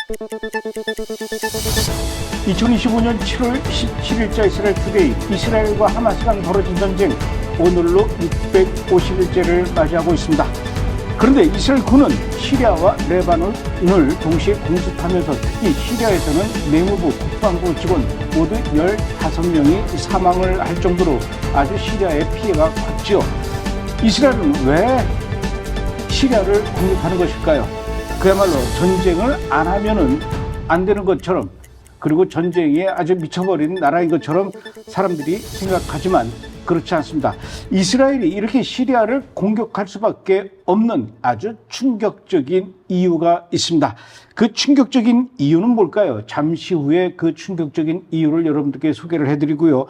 (2025년 7월 17일자) 이스라엘 투데이. 이스라엘과 하마스 간 벌어진 전쟁 오늘로 650일째를 맞이하고 있습니다. 그런데 이스라엘 군은 시리아와 레바논을 동시에 공습하면서 특히 시리아에서는 내무부, 국방부 직원 모두 15명이 사망을 할 정도로 아주 시리아의 피해가 컸지요. 이스라엘은 왜 시리아를 공격하는 것일까요? 그야말로 전쟁을 안 하면은 안 되는 것처럼, 그리고 전쟁에 아주 미쳐버린 나라인 것처럼 사람들이 생각하지만 그렇지 않습니다. 이스라엘이 이렇게 시리아를 공격할 수밖에 없는 아주 충격적인 이유가 있습니다. 그 충격적인 이유는 뭘까요? 잠시 후에 그 충격적인 이유를 여러분들께 소개를 해드리고요.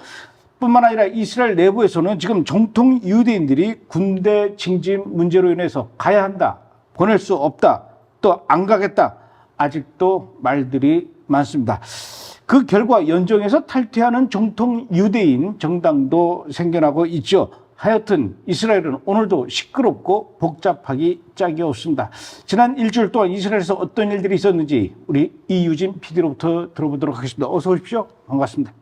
뿐만 아니라 이스라엘 내부에서는 지금 정통 유대인들이 군대 징집 문제로 인해서 가야 한다, 보낼 수 없다, 또 안 가겠다, 아직도 말들이 많습니다. 그 결과 연정에서 탈퇴하는 정통 유대인 정당도 생겨나고 있죠. 하여튼 이스라엘은 오늘도 시끄럽고 복잡하기 짝이 없습니다. 지난 일주일 동안 이스라엘에서 어떤 일들이 있었는지 우리 이유진 PD로부터 들어보도록 하겠습니다. 어서 오십시오. 반갑습니다.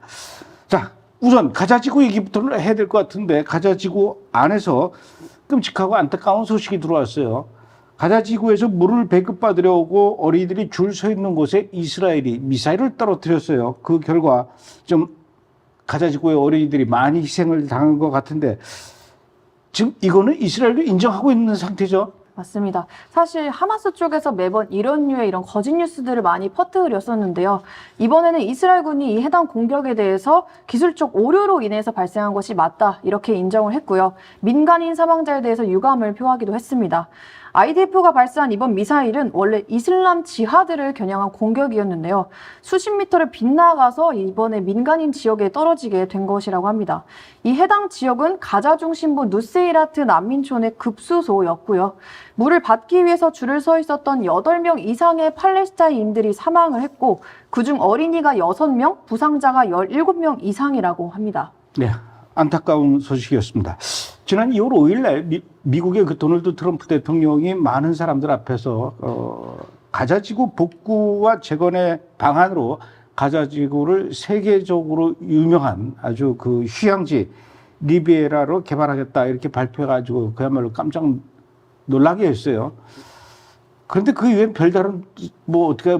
자, 우선 가자지구 얘기부터 해야 될 것 같은데, 가자지구 안에서 끔찍하고 안타까운 소식이 들어왔어요. 가자지구에서 물을 배급받으려고 어린이들이 줄 서 있는 곳에 이스라엘이 미사일을 떨어뜨렸어요. 그 결과 좀 가자지구의 어린이들이 많이 희생을 당한 것 같은데, 지금 이거는 이스라엘도 인정하고 있는 상태죠? 맞습니다. 사실 하마스 쪽에서 매번 이런 류의 거짓 뉴스들을 많이 퍼뜨렸었는데요. 이번에는 이스라엘군이 이 해당 공격에 대해서 기술적 오류로 인해서 발생한 것이 맞다, 이렇게 인정을 했고요. 민간인 사망자에 대해서 유감을 표하기도 했습니다. IDF가 발사한 이번 미사일은 원래 이슬람 지하드를 겨냥한 공격이었는데요. 수십 미터를 빗나가서 이번에 민간인 지역에 떨어지게 된 것이라고 합니다. 이 해당 지역은 가자 중심부 누세이라트 난민촌의 급수소였고요. 물을 받기 위해서 줄을 서 있었던 8명 이상의 팔레스타인인들이 사망을 했고, 그중 어린이가 6명, 부상자가 17명 이상이라고 합니다. 네, 안타까운 소식이었습니다. 지난 2월 5일 날 미국의 그 도널드 트럼프 대통령이 많은 사람들 앞에서 가자지구 복구와 재건의 방안으로 가자지구를 세계적으로 유명한 아주 그 휴양지 리비에라로 개발하겠다, 이렇게 발표해가지고 그야말로 깜짝 놀라게 했어요. 그런데 그 이후엔 별다른 어떻게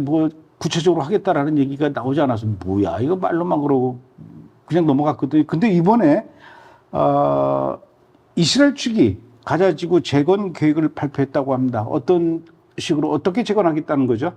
구체적으로 하겠다라는 얘기가 나오지 않아서 뭐야 이거 말로만 그러고 그냥 넘어갔거든요. 근데 이번에 이스라엘 측이 가자지구 재건 계획을 발표했다고 합니다. 어떤 식으로 어떻게 재건하겠다는 거죠?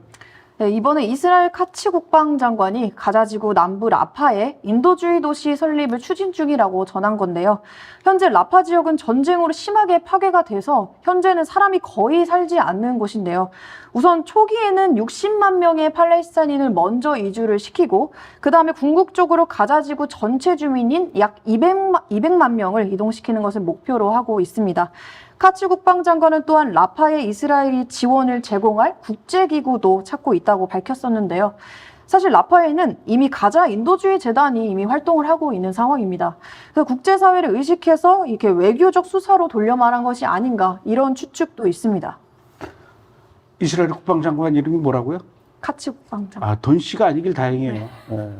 네, 이번에 이스라엘 카츠 국방장관이 가자지구 남부 라파에 인도주의 도시 설립을 추진 중이라고 전한 건데요. 현재 라파 지역은 전쟁으로 심하게 파괴가 돼서 현재는 사람이 거의 살지 않는 곳인데요. 우선 초기에는 60만 명의 팔레스타인을 먼저 이주를 시키고, 그 다음에 궁극적으로 가자지구 전체 주민인 약 200만 명을 이동시키는 것을 목표로 하고 있습니다. 카츠 국방장관은 또한 라파에 이스라엘이 지원을 제공할 국제기구도 찾고 있다고 밝혔었는데요. 사실 라파에는 이미 가자 인도주의 재단이 이미 활동을 하고 있는 상황입니다. 그래서 국제사회를 의식해서 이렇게 외교적 수사로 돌려 말한 것이 아닌가, 이런 추측도 있습니다. 이스라엘 국방장관 이름이 뭐라고요? 카츠 국방장관. 돈 씨가 아니길 다행이에요. 네. 예.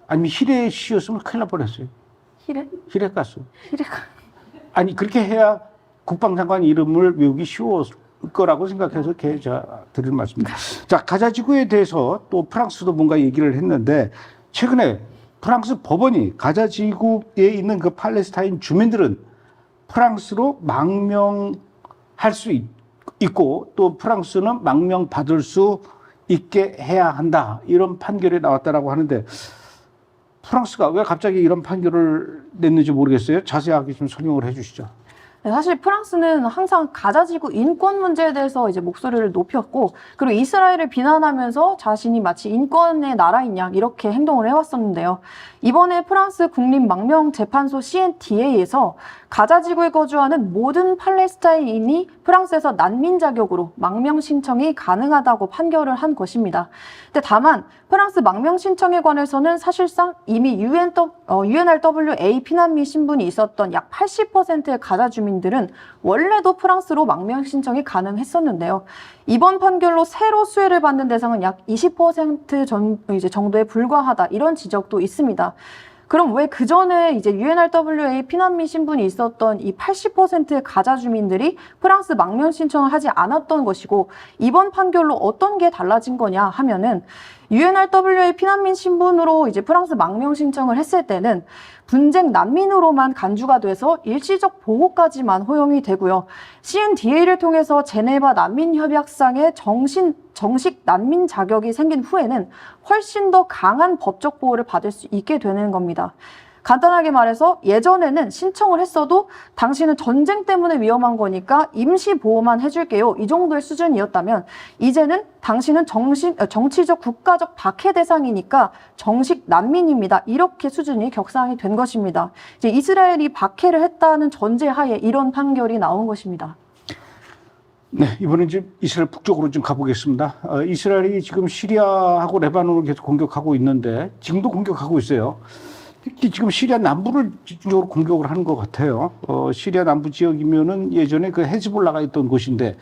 아니면 히레 씨였으면 큰일 날 뻔했어요. 히레 가수. 히레가. 아니 그렇게 해야 국방장관 이름을 외우기 쉬울 거라고 생각해서 이렇게 드리는 말씀입니다. 자, 가자지구에 대해서 또 프랑스도 뭔가 얘기를 했는데, 최근에 프랑스 법원이 가자지구에 있는 그 팔레스타인 주민들은 프랑스로 망명할 수 있고 또 프랑스는 망명 받을 수 있게 해야 한다, 이런 판결이 나왔다라고 하는데, 프랑스가 왜 갑자기 이런 판결을 냈는지 모르겠어요. 자세하게 좀 설명을 해 주시죠. 네, 사실 프랑스는 항상 가자지구 인권 문제에 대해서 이제 목소리를 높였고, 그리고 이스라엘을 비난하면서 자신이 마치 인권의 나라인 양 이렇게 행동을 해왔었는데요. 이번에 프랑스 국립망명재판소 CNDA에서 가자 지구에 거주하는 모든 팔레스타인인이 프랑스에서 난민 자격으로 망명 신청이 가능하다고 판결을 한 것입니다. 근데 다만 프랑스 망명 신청에 관해서는 사실상 이미 UNRWA 피난민 신분이 있었던 약 80%의 가자 주민들은 원래도 프랑스로 망명 신청이 가능했었는데요. 이번 판결로 새로 수혜를 받는 대상은 약 20% 정도에 불과하다, 이런 지적도 있습니다. 그럼 왜 그전에 이제 UNRWA 피난민 신분이 있었던 이 80%의 가자 주민들이 프랑스 망명 신청을 하지 않았던 것이고, 이번 판결로 어떤 게 달라진 거냐 하면은, UNRWA 피난민 신분으로 이제 프랑스 망명 신청을 했을 때는 분쟁 난민으로만 간주가 돼서 일시적 보호까지만 허용이 되고요. CNDA를 통해서 제네바 난민협약상의 정식 난민 자격이 생긴 후에는 훨씬 더 강한 법적 보호를 받을 수 있게 되는 겁니다. 간단하게 말해서 예전에는 신청을 했어도 당신은 전쟁 때문에 위험한 거니까 임시 보호만 해줄게요, 이 정도의 수준이었다면, 이제는 당신은 정치적 국가적 박해 대상이니까 정식 난민입니다, 이렇게 수준이 격상이 된 것입니다. 이제 이스라엘이 박해를 했다는 전제하에 이런 판결이 나온 것입니다. 네, 이번엔 지금 이스라엘 북쪽으로 좀 가보겠습니다. 이스라엘이 지금 시리아하고 레바논을 계속 공격하고 있는데, 지금도 공격하고 있어요. 특히 지금 시리아 남부를 집중적으로 공격을 하는 것 같아요. 시리아 남부 지역이면은 예전에 그 헤즈볼라가 있던 곳인데,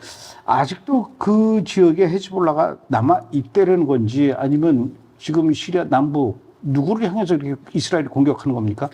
아직도 그 지역에 헤즈볼라가 남아 있다는 건지, 아니면 지금 시리아 남부 누구를 향해서 이렇게 이스라엘이 공격하는 겁니까?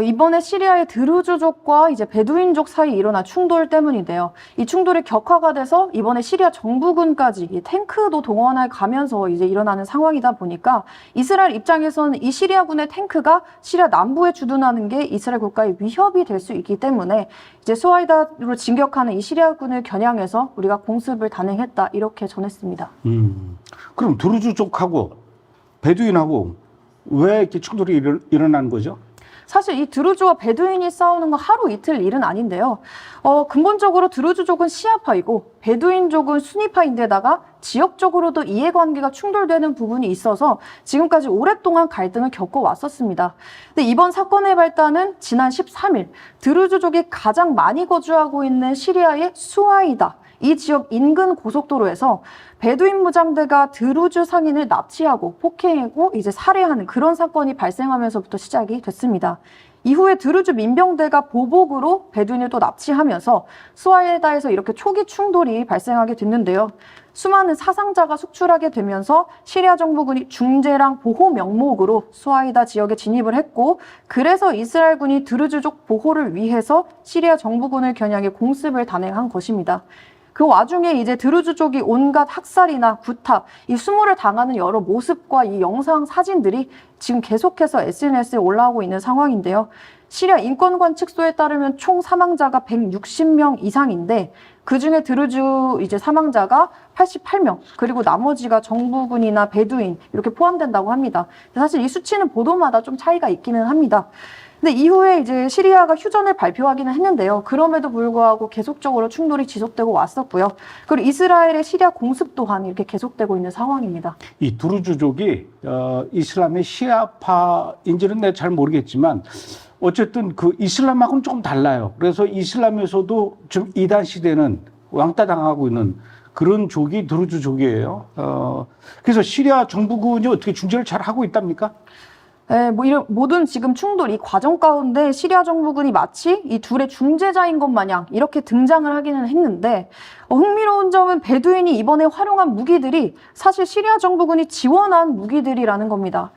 이번에 시리아의 드루즈족과 이제 베두인족 사이 일어난 충돌 때문인데요. 이 충돌이 격화가 돼서 이번에 시리아 정부군까지 탱크도 동원해 가면서 이제 일어나는 상황이다 보니까, 이스라엘 입장에서는 이 시리아군의 탱크가 시리아 남부에 주둔하는 게 이스라엘 국가의 위협이 될 수 있기 때문에 이제 수하이다로 진격하는 이 시리아군을 겨냥해서 우리가 공습을 단행했다, 이렇게 전했습니다. 그럼 드루즈족하고 베두인하고 왜 이렇게 충돌이 일어나는 거죠? 사실 이 드루즈와 베두인이 싸우는 건 하루 이틀 일은 아닌데요. 근본적으로 드루즈족은 시아파이고 베두인족은 수니파인데다가 지역적으로도 이해관계가 충돌되는 부분이 있어서 지금까지 오랫동안 갈등을 겪어왔었습니다. 근데 이번 사건의 발단은 지난 13일 드루즈족이 가장 많이 거주하고 있는 시리아의 수하이다, 이 지역 인근 고속도로에서 베두인 무장대가 드루즈 상인을 납치하고 폭행하고 이제 살해하는 그런 사건이 발생하면서부터 시작이 됐습니다. 이후에 드루즈 민병대가 보복으로 베두인을 또 납치하면서 수하이다에서 이렇게 초기 충돌이 발생하게 됐는데요. 수많은 사상자가 속출하게 되면서 시리아 정부군이 중재랑 보호 명목으로 수하이다 지역에 진입을 했고, 그래서 이스라엘군이 드루즈족 보호를 위해서 시리아 정부군을 겨냥해 공습을 단행한 것입니다. 그 와중에 이제 드루즈족이 온갖 학살이나 구타, 이 수모를 당하는 여러 모습과 이 영상 사진들이 지금 계속해서 SNS에 올라오고 있는 상황인데요. 시리아 인권관 측소에 따르면 총 사망자가 160명 이상인데, 그 중에 드루즈 이제 사망자가 88명, 그리고 나머지가 정부군이나 베두인 이렇게 포함된다고 합니다. 사실 이 수치는 보도마다 좀 차이가 있기는 합니다. 근데 이후에 이제 시리아가 휴전을 발표하기는 했는데요. 그럼에도 불구하고 계속적으로 충돌이 지속되고 왔었고요. 그리고 이스라엘의 시리아 공습 또한 이렇게 계속되고 있는 상황입니다. 이 드루즈족이 이슬람의 시아파인지는 내가 잘 모르겠지만, 어쨌든 그 이슬람하고는 조금 달라요. 그래서 이슬람에서도 좀 이단시되는, 왕따 당하고 있는 그런 족이 드루즈족이에요. 그래서 시리아 정부군이 어떻게 중재를 잘 하고 있답니까? 네, 이런 모든 지금 충돌, 이 과정 가운데 시리아 정부군이 마치 이 둘의 중재자인 것 마냥 이렇게 등장을 하기는 했는데, 흥미로운 점은 베두인이 이번에 활용한 무기들이 사실 시리아 정부군이 지원한 무기들이라는 겁니다.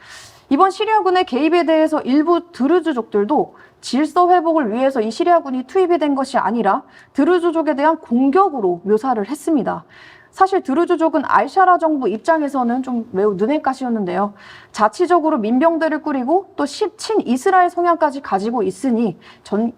이번 시리아군의 개입에 대해서 일부 드루즈족들도 질서 회복을 위해서 이 시리아군이 투입이 된 것이 아니라 드루즈족에 대한 공격으로 묘사를 했습니다. 사실 드루즈족은 알샤라 정부 입장에서는 좀 매우 눈에 가시였는데요. 자치적으로 민병대를 꾸리고 또 친이스라엘 성향까지 가지고 있으니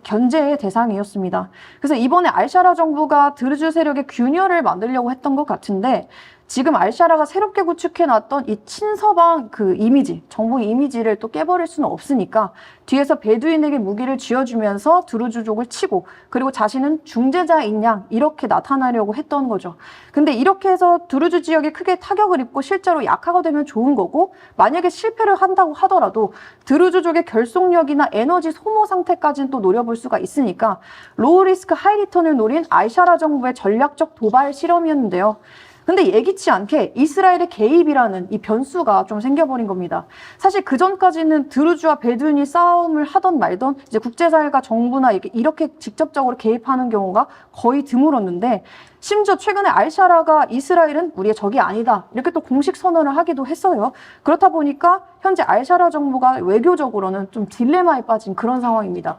견제의 대상이었습니다. 그래서 이번에 알샤라 정부가 드루즈 세력의 균열을 만들려고 했던 것 같은데, 지금 알샤라가 새롭게 구축해놨던 이 친서방 그 이미지, 정부 이미지를 또 깨버릴 수는 없으니까 뒤에서 베두인에게 무기를 쥐어주면서 드루즈족을 치고 그리고 자신은 중재자인 양 이렇게 나타나려고 했던 거죠. 근데 이렇게 해서 드루즈 지역에 크게 타격을 입고 실제로 약화가 되면 좋은 거고 만약에 실패를 한다고 하더라도 드루즈족의 결속력이나 에너지 소모 상태까지는 또 노려볼 수가 있으니까 로우 리스크 하이 리턴을 노린 알샤라 정부의 전략적 도발 실험이었는데요. 근데 예기치 않게 이스라엘의 개입이라는 이 변수가 좀 생겨버린 겁니다. 사실 그 전까지는 드루즈와 베두인이 싸움을 하던 말던 이제 국제사회가 정부나 이렇게 직접적으로 개입하는 경우가 거의 드물었는데 심지어 최근에 알샤라가 이스라엘은 우리의 적이 아니다 이렇게 또 공식 선언을 하기도 했어요. 그렇다 보니까 현재 알샤라 정부가 외교적으로는 좀 딜레마에 빠진 그런 상황입니다.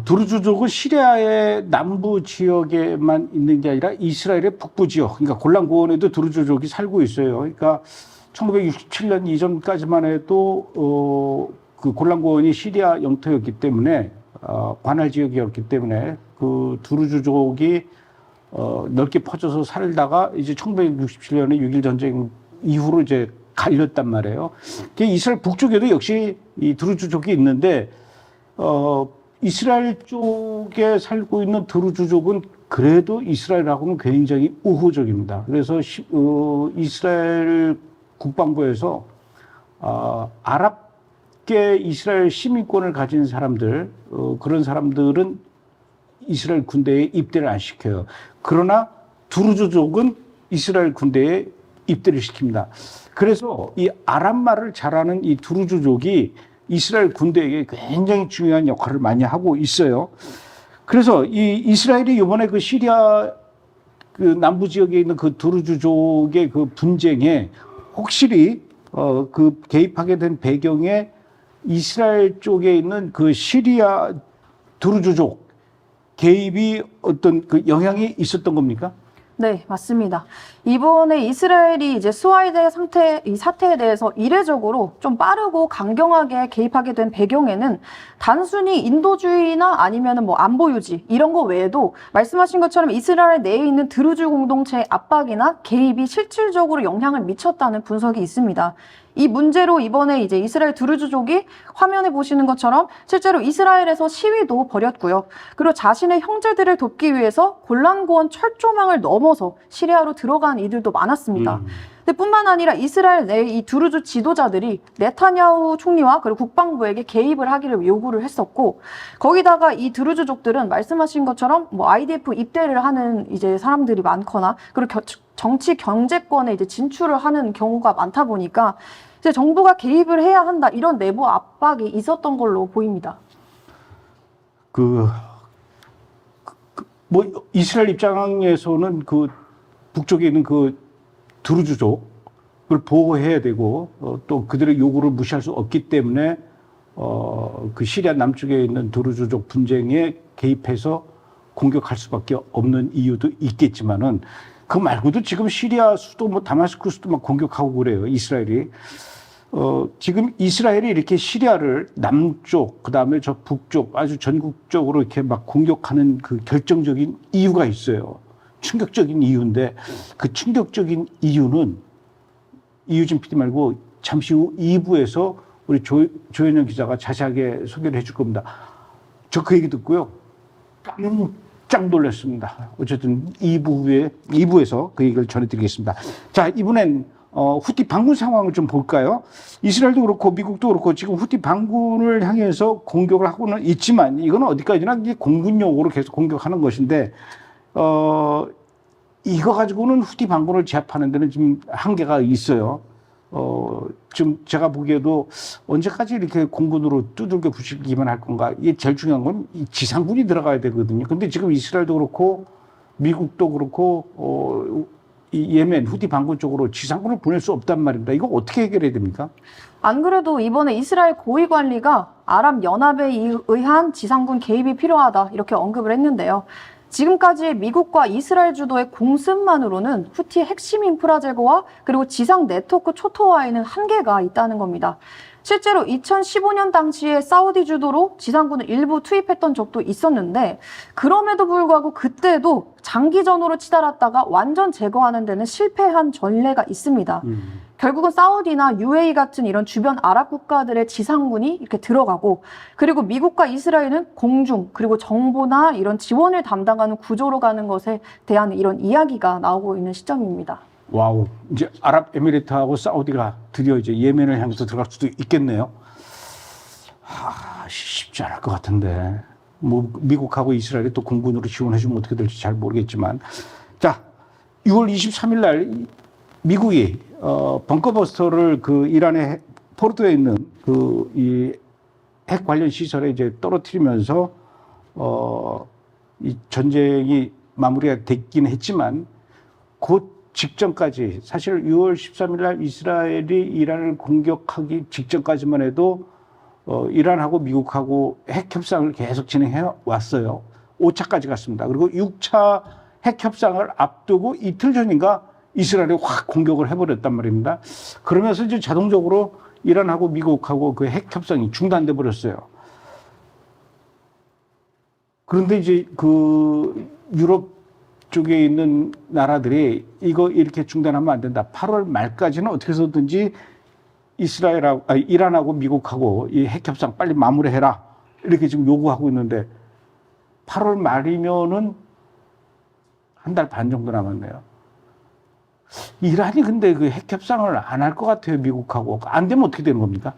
드루즈족은 시리아의 남부 지역에만 있는 게 아니라 이스라엘의 북부 지역, 그러니까 골란 고원에도 드루즈족이 살고 있어요. 그러니까 1967년 이전까지만 해도 그 골란 고원이 시리아 영토였기 때문에 관할 지역이었기 때문에 그 드루즈족이 넓게 퍼져서 살다가 이제 1967년에 6.1 전쟁 이후로 이제 갈렸단 말이에요. 이스라엘 북쪽에도 역시 이 드루즈족이 있는데 이스라엘 쪽에 살고 있는 드루즈족은 그래도 이스라엘하고는 굉장히 우호적입니다. 그래서 이스라엘 국방부에서 아랍계 이스라엘 시민권을 가진 사람들, 그런 사람들은 이스라엘 군대에 입대를 안 시켜요. 그러나 드루즈족은 이스라엘 군대에 입대를 시킵니다. 그래서 이 아랍말을 잘하는 이 드루즈족이 이스라엘 군대에게 굉장히 중요한 역할을 많이 하고 있어요. 그래서 이 이스라엘이 이번에 그 시리아 그 남부 지역에 있는 그 드루즈족의 그 분쟁에 확실히 그 개입하게 된 배경에 이스라엘 쪽에 있는 그 시리아 드루즈족 개입이 어떤 그 영향이 있었던 겁니까? 네, 맞습니다. 이번에 이스라엘이 이제 수하이대 이 사태에 대해서 이례적으로 좀 빠르고 강경하게 개입하게 된 배경에는 단순히 인도주의나 아니면은 뭐 안보 유지 이런 거 외에도 말씀하신 것처럼 이스라엘 내에 있는 드루즈 공동체의 압박이나 개입이 실질적으로 영향을 미쳤다는 분석이 있습니다. 이 문제로 이번에 이제 이스라엘 드루즈족이 화면에 보시는 것처럼 실제로 이스라엘에서 시위도 벌였고요. 그리고 자신의 형제들을 돕기 위해서 골란고원 철조망을 넘어서 시리아로 들어간 이들도 많았습니다. 근데 뿐만 아니라 이스라엘 내 이 드루즈 지도자들이 네타냐후 총리와 그리고 국방부에게 개입을 하기를 요구를 했었고 거기다가 이 드루즈족들은 말씀하신 것처럼 뭐 IDF 입대를 하는 이제 사람들이 많거나 그리고 정치 경제권에 이제 진출을 하는 경우가 많다 보니까 이제 정부가 개입을 해야 한다 이런 내부 압박이 있었던 걸로 보입니다. 뭐 이스라엘 입장에서는 그 북쪽에 있는 그 드루즈족을 보호해야 되고 또 그들의 요구를 무시할 수 없기 때문에 그 시리아 남쪽에 있는 드루즈족 분쟁에 개입해서 공격할 수밖에 없는 이유도 있겠지만은 그 말고도 지금 시리아 수도 뭐 다마스쿠스도 막 공격하고 그래요, 이스라엘이. 지금 이스라엘이 이렇게 시리아를 남쪽, 그 다음에 저 북쪽 아주 전국적으로 이렇게 막 공격하는 그 결정적인 이유가 있어요. 충격적인 이유인데 그 충격적인 이유는 이유진 PD 말고 잠시 후 2부에서 우리 조현영 기자가 자세하게 소개를 해줄 겁니다. 저 그 얘기 듣고요. 깜짝 놀랐습니다. 어쨌든 2부에서 그 얘기를 전해드리겠습니다. 자, 이번엔 후티 반군 상황을 좀 볼까요? 이스라엘도 그렇고 미국도 그렇고 지금 후티 반군을 향해서 공격을 하고는 있지만 이건 어디까지나 이제 공군용으로 계속 공격하는 것인데 이거 가지고는 후티 반군을 제압하는 데는 지금 한계가 있어요. 지금 제가 보기에도 언제까지 이렇게 공군으로 두들겨 부시기만 할 건가? 이게 제일 중요한 건 이 지상군이 들어가야 되거든요. 근데 지금 이스라엘도 그렇고 미국도 그렇고 이 예멘 후티 반군 쪽으로 지상군을 보낼 수 없단 말입니다. 이거 어떻게 해결해야 됩니까? 안 그래도 이번에 이스라엘 고위 관리가 아랍 연합에 의한 지상군 개입이 필요하다 이렇게 언급을 했는데요. 지금까지 미국과 이스라엘 주도의 공습만으로는 후티의 핵심 인프라 제거와 그리고 지상 네트워크 초토화에는 한계가 있다는 겁니다. 실제로 2015년 당시에 사우디 주도로 지상군을 일부 투입했던 적도 있었는데 그럼에도 불구하고 그때도 장기전으로 치달았다가 완전 제거하는 데는 실패한 전례가 있습니다. 결국은 사우디나 UAE 같은 이런 주변 아랍 국가들의 지상군이 이렇게 들어가고 그리고 미국과 이스라엘은 공중 그리고 정보나 이런 지원을 담당하는 구조로 가는 것에 대한 이런 이야기가 나오고 있는 시점입니다. 와우, 이제 아랍에미리트하고 사우디가 드디어 이제 예멘을 향해서 들어갈 수도 있겠네요. 쉽지 않을 것 같은데 뭐 미국하고 이스라엘이 또 공군으로 지원해주면 어떻게 될지 잘 모르겠지만, 자, 6월 23일 날 미국이 벙커버스터를 그 이란의 포르도에 있는 그 이 핵 관련 시설에 이제 떨어뜨리면서 이 전쟁이 마무리가 됐긴 했지만 곧 직전까지, 사실 6월 13일 날 이스라엘이 이란을 공격하기 직전까지만 해도 이란하고 미국하고 핵 협상을 계속 진행해 왔어요. 5차까지 갔습니다. 그리고 6차 핵 협상을 앞두고 이틀 전인가 이스라엘이 확 공격을 해버렸단 말입니다. 그러면서 이제 자동적으로 이란하고 미국하고 그 핵 협상이 중단돼 버렸어요. 그런데 이제 그 유럽 쪽에 있는 나라들이 이거 이렇게 중단하면 안 된다. 8월 말까지는 어떻게 해서든지 이란하고 미국하고 이 핵 협상 빨리 마무리해라. 이렇게 지금 요구하고 있는데 8월 말이면은 한 달 반 정도 남았네요. 이란이 근데 그 핵 협상을 안 할 것 같아요, 미국하고. 안 되면 어떻게 되는 겁니까?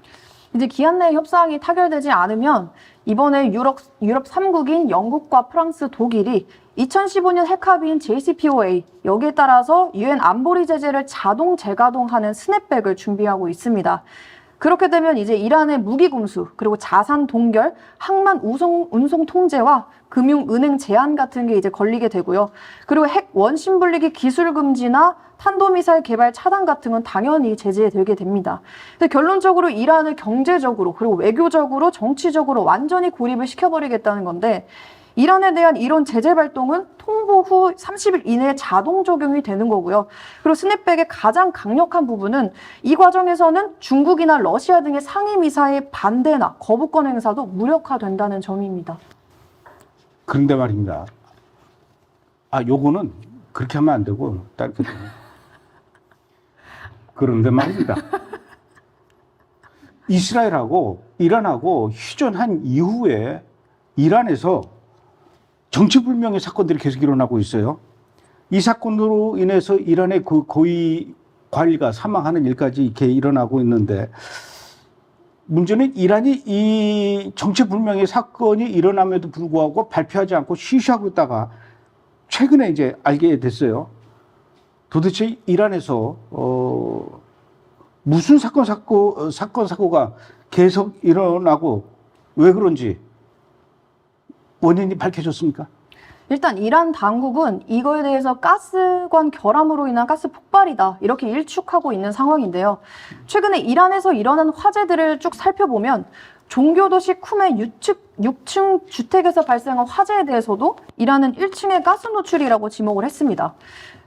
이제 기한 내에 협상이 타결되지 않으면 이번에 유럽 3국인 영국과 프랑스, 독일이 2015년 핵합의인 JCPOA, 여기에 따라서 유엔 안보리 제재를 자동 재가동하는 스냅백을 준비하고 있습니다. 그렇게 되면 이제 이란의 무기 군수, 그리고 자산 동결, 항만 운송 통제와 금융 은행 제한 같은 게 이제 걸리게 되고요. 그리고 핵 원심 분리기 기술 금지나 탄도미사일 개발 차단 같은 건 당연히 제재되게 됩니다. 근데 결론적으로 이란을 경제적으로 그리고 외교적으로 정치적으로 완전히 고립을 시켜버리겠다는 건데, 이란에 대한 이런 제재 발동은 통보 후 30일 이내에 자동 적용이 되는 거고요. 그리고 스냅백의 가장 강력한 부분은 이 과정에서는 중국이나 러시아 등의 상위 미사일 반대나 거부권 행사도 무력화된다는 점입니다. 그런데 말입니다. 요거는 그렇게 하면 안 되고 딱 그런데 말입니다. 이스라엘하고 이란하고 휴전한 이후에 이란에서 정체불명의 사건들이 계속 일어나고 있어요. 이 사건으로 인해서 이란의 그 고위 관리가 사망하는 일까지 이렇게 일어나고 있는데, 문제는 이란이 이 정체불명의 사건이 일어남에도 불구하고 발표하지 않고 쉬쉬하고 있다가 최근에 이제 알게 됐어요. 도대체 이란에서 무슨 사고가 계속 일어나고 왜 그런지 원인이 밝혀졌습니까? 일단 이란 당국은 이거에 대해서 가스관 결함으로 인한 가스 폭발이다, 이렇게 일축하고 있는 상황인데요. 최근에 이란에서 일어난 화재들을 쭉 살펴보면 종교도시 쿰의 6층 주택에서 발생한 화재에 대해서도 이란은 1층의 가스 노출이라고 지목을 했습니다.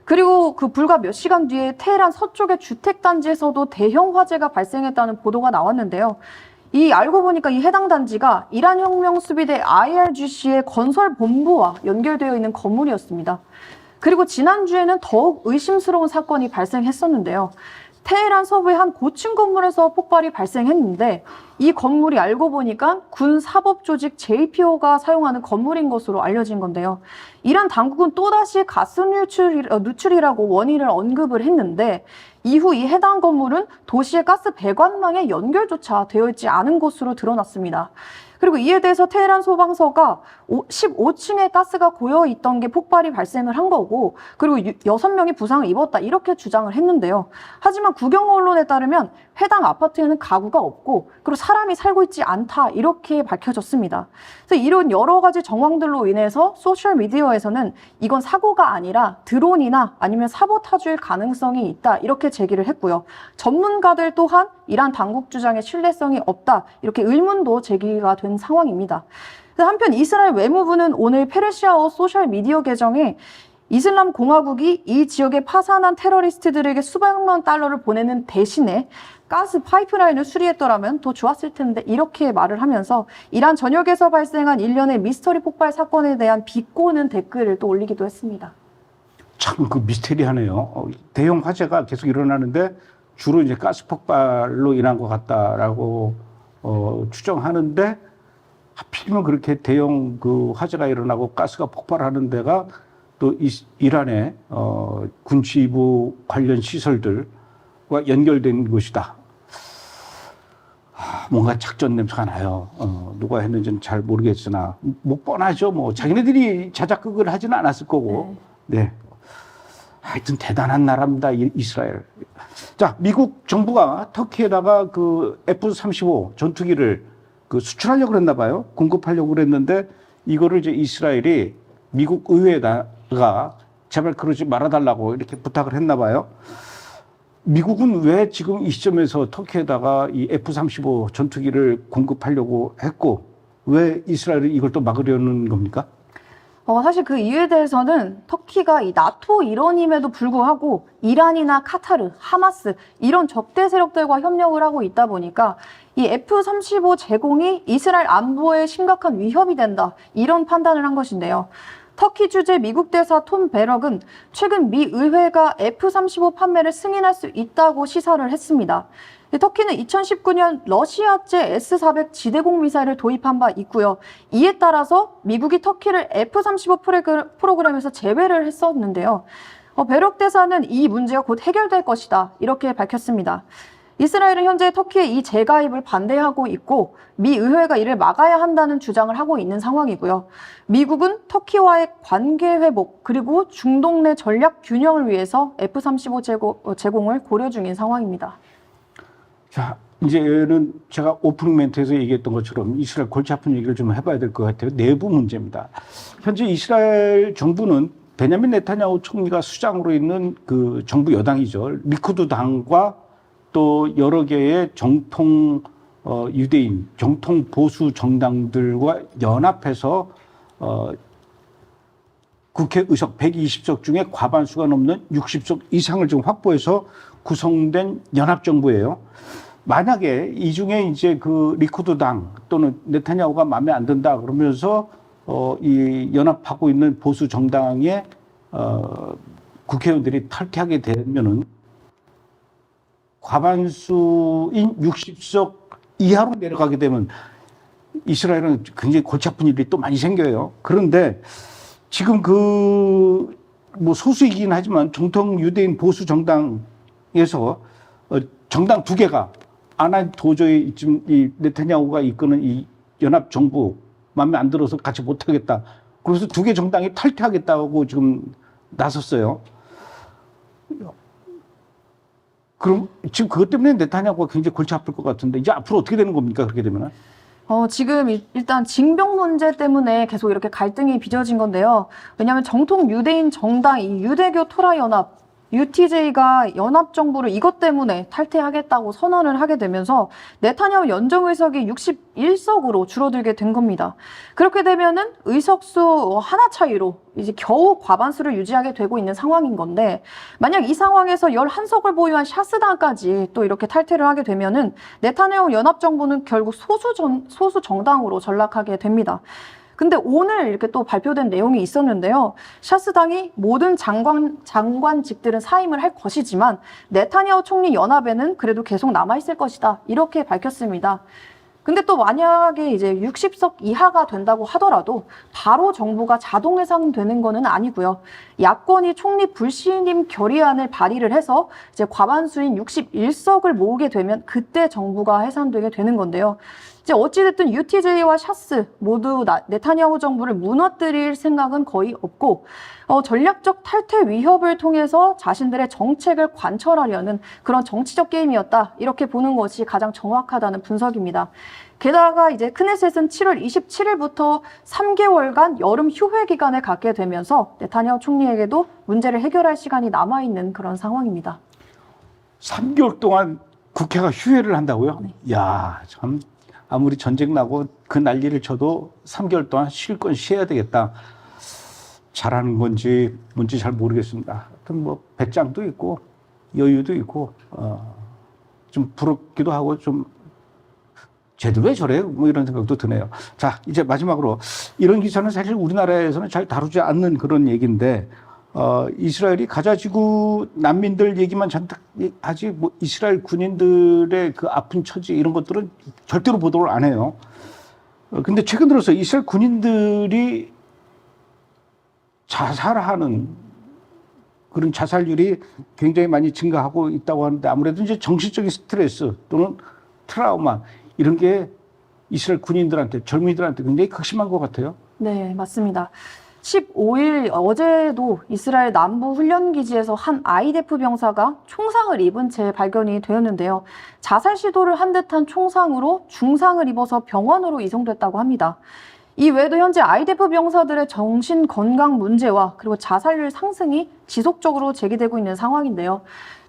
그리고 그 불과 몇 시간 뒤에 테헤란 서쪽의 주택단지에서도 대형 화재가 발생했다는 보도가 나왔는데요. 알고 보니까 이 해당 단지가 이란 혁명수비대 IRGC의 건설 본부와 연결되어 있는 건물이었습니다. 그리고 지난주에는 더욱 의심스러운 사건이 발생했었는데요. 테헤란 서부의 한 고층 건물에서 폭발이 발생했는데 이 건물이 알고 보니까 군 사법 조직 JPO가 사용하는 건물인 것으로 알려진 건데요. 이란 당국은 또다시 가스 누출이라고 원인을 언급을 했는데, 이후 이 해당 건물은 도시의 가스 배관망에 연결조차 되어 있지 않은 것으로 드러났습니다. 그리고 이에 대해서 테헤란 소방서가 15층에 가스가 고여 있던 게 폭발이 발생을 한 거고, 그리고 6명이 부상을 입었다, 이렇게 주장을 했는데요. 하지만 국영 언론에 따르면 해당 아파트에는 가구가 없고 그리고 사람이 살고 있지 않다, 이렇게 밝혀졌습니다. 그래서 이런 여러 가지 정황들로 인해서 소셜미디어에서는 이건 사고가 아니라 드론이나 아니면 사보타주일 가능성이 있다, 이렇게 제기를 했고요. 전문가들 또한 이란 당국 주장에 신뢰성이 없다, 이렇게 의문도 제기가 된 상황입니다. 한편 이스라엘 외무부는 오늘 페르시아어 소셜미디어 계정에 이슬람 공화국이 이 지역에 파산한 테러리스트들에게 수백만 달러를 보내는 대신에 가스 파이프라인을 수리했더라면 더 좋았을 텐데 이렇게 말을 하면서 이란 전역에서 발생한 일련의 미스터리 폭발 사건에 대한 비꼬는 댓글을 또 올리기도 했습니다. 참 그 미스테리하네요. 대형 화재가 계속 일어나는데 주로 이제 가스 폭발로 인한 것 같다라고 추정하는데 하필이면 그렇게 대형 그 화재가 일어나고 가스가 폭발하는 데가 또 이란의 군치부 관련 시설들과 연결된 곳이다. 뭔가 작전 냄새가 나요. 누가 했는지는 잘 모르겠으나 뭐 뻔하죠. 뭐 자기네들이 자작극을 하지는 않았을 거고. 네. 하여튼 대단한 나라입니다, 이스라엘. 자, 미국 정부가 터키에다가 그 F-35 전투기를 그 수출하려고 그랬나 봐요. 공급하려고 그랬는데 이거를 이제 이스라엘이 미국 의회에다가 제발 그러지 말아달라고 이렇게 부탁을 했나 봐요. 미국은 왜 지금 이 시점에서 터키에다가 이 F-35 전투기를 공급하려고 했고 왜 이스라엘이 이걸 또 막으려는 겁니까? 사실 그 이유에 대해서는 터키가 이 나토 일원임에도 불구하고 이란이나 카타르, 하마스 이런 적대 세력들과 협력을 하고 있다 보니까 이 F-35 제공이 이스라엘 안보에 심각한 위협이 된다 이런 판단을 한 것인데요. 터키 주재 미국 대사 톰 베럭은 최근 미 의회가 F-35 판매를 승인할 수 있다고 시사를 했습니다. 터키는 2019년 러시아제 S-400 지대공 미사일을 도입한 바 있고요. 이에 따라서 미국이 터키를 F-35 프로그램에서 제외를 했었는데요. 베럭 대사는 이 문제가 곧 해결될 것이다 이렇게 밝혔습니다. 이스라엘은 현재 터키의 이 재가입을 반대하고 있고 미 의회가 이를 막아야 한다는 주장을 하고 있는 상황이고요. 미국은 터키와의 관계 회복 그리고 중동 내 전략 균형을 위해서 F-35 제공을 고려 중인 상황입니다. 자, 이제는 제가 오프닝 멘트에서 얘기했던 것처럼 이스라엘 골치 아픈 얘기를 좀 해봐야 될 것 같아요. 내부 문제입니다. 현재 이스라엘 정부는 베냐민 네타냐후 총리가 수장으로 있는 그 정부 여당이죠. 리쿠드 당과 또 여러 개의 정통 유대인, 정통 보수 정당들과 연합해서 국회 의석 120석 중에 과반수가 넘는 60석 이상을 지금 확보해서 구성된 연합정부예요. 만약에 이 중에 이제 그 리쿠드 당 또는 네타냐후가 마음에 안 든다 그러면서 이 연합하고 있는 보수 정당의 국회의원들이 탈퇴하게 되면은 과반수인 60석 이하로 내려가게 되면 이스라엘은 굉장히 골치 아픈 일이 또 많이 생겨요. 그런데 지금 그 뭐 소수이긴 하지만 정통 유대인 보수 정당에서 정당 두 개가 도저히 지금 이 네타냐후가 이끄는 이 연합 정부 마음에 안 들어서 같이 못 하겠다. 그래서 두 개 정당이 탈퇴하겠다고 지금 나섰어요. 그럼 지금 그것 때문에 네타냐후가 굉장히 골치 아플 것 같은데 이제 앞으로 어떻게 되는 겁니까? 그렇게 되면은? 지금 일단 징병 문제 때문에 계속 이렇게 갈등이 빚어진 건데요. 왜냐하면 정통 유대인 정당 이 유대교 토라 연합 UTJ가 연합정부를 이것 때문에 탈퇴하겠다고 선언을 하게 되면서 네타냐후 연정 의석이 61석으로 줄어들게 된 겁니다. 그렇게 되면은 의석수 하나 차이로 이제 겨우 과반수를 유지하게 되고 있는 상황인 건데 만약 이 상황에서 11석을 보유한 샤스당까지 또 이렇게 탈퇴를 하게 되면은 네타냐후 연합정부는 결국 소수 정당으로 전락하게 됩니다. 근데 오늘 이렇게 또 발표된 내용이 있었는데요. 샤스당이 모든 장관직들은 사임을 할 것이지만 네타냐후 총리 연합에는 그래도 계속 남아있을 것이다. 이렇게 밝혔습니다. 근데 또 만약에 이제 60석 이하가 된다고 하더라도 바로 정부가 자동 해산되는 거는 아니고요. 야권이 총리 불신임 결의안을 발의를 해서 이제 과반수인 61석을 모으게 되면 그때 정부가 해산되게 되는 건데요. 이제 어찌됐든 UTJ와 샤스 모두 네타냐후 정부를 무너뜨릴 생각은 거의 없고 전략적 탈퇴 위협을 통해서 자신들의 정책을 관철하려는 그런 정치적 게임이었다. 이렇게 보는 것이 가장 정확하다는 분석입니다. 게다가 이제 크네셋은 7월 27일부터 3개월간 여름 휴회 기간을 갖게 되면서 네타냐후 총리에게도 문제를 해결할 시간이 남아있는 그런 상황입니다. 3개월 동안 국회가 휴회를 한다고요? 네. 이야, 참 아무리 전쟁 나고 그 난리를 쳐도 3개월 동안 쉴 건 쉬어야 되겠다. 잘하는 건지 뭔지 잘 모르겠습니다. 하여튼 뭐 배짱도 있고 여유도 있고 좀 부럽기도 하고 좀 쟤들 왜 저래요? 뭐 이런 생각도 드네요. 자, 이제 마지막으로 이런 기사는 사실 우리나라에서는 잘 다루지 않는 그런 얘기인데 이스라엘이 가자지구 난민들 얘기만 잔뜩 하지 뭐 이스라엘 군인들의 그 아픈 처지 이런 것들은 절대로 보도를 안 해요. 근데 최근 들어서 이스라엘 군인들이 자살하는 그런 자살률이 굉장히 많이 증가하고 있다고 하는데 아무래도 이제 정신적인 스트레스 또는 트라우마 이런 게 이스라엘 군인들한테 젊은이들한테 굉장히 극심한 것 같아요. 네, 맞습니다. 15일 어제도 이스라엘 남부 훈련기지에서 한 IDF 병사가 총상을 입은 채 발견이 되었는데요. 자살 시도를 한 듯한 총상으로 중상을 입어서 병원으로 이송됐다고 합니다. 이 외에도 현재 IDF 병사들의 정신 건강 문제와 그리고 자살률 상승이 지속적으로 제기되고 있는 상황인데요.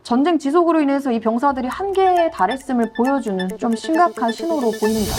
전쟁 지속으로 인해서 이 병사들이 한계에 달했음을 보여주는 좀 심각한 신호로 보입니다.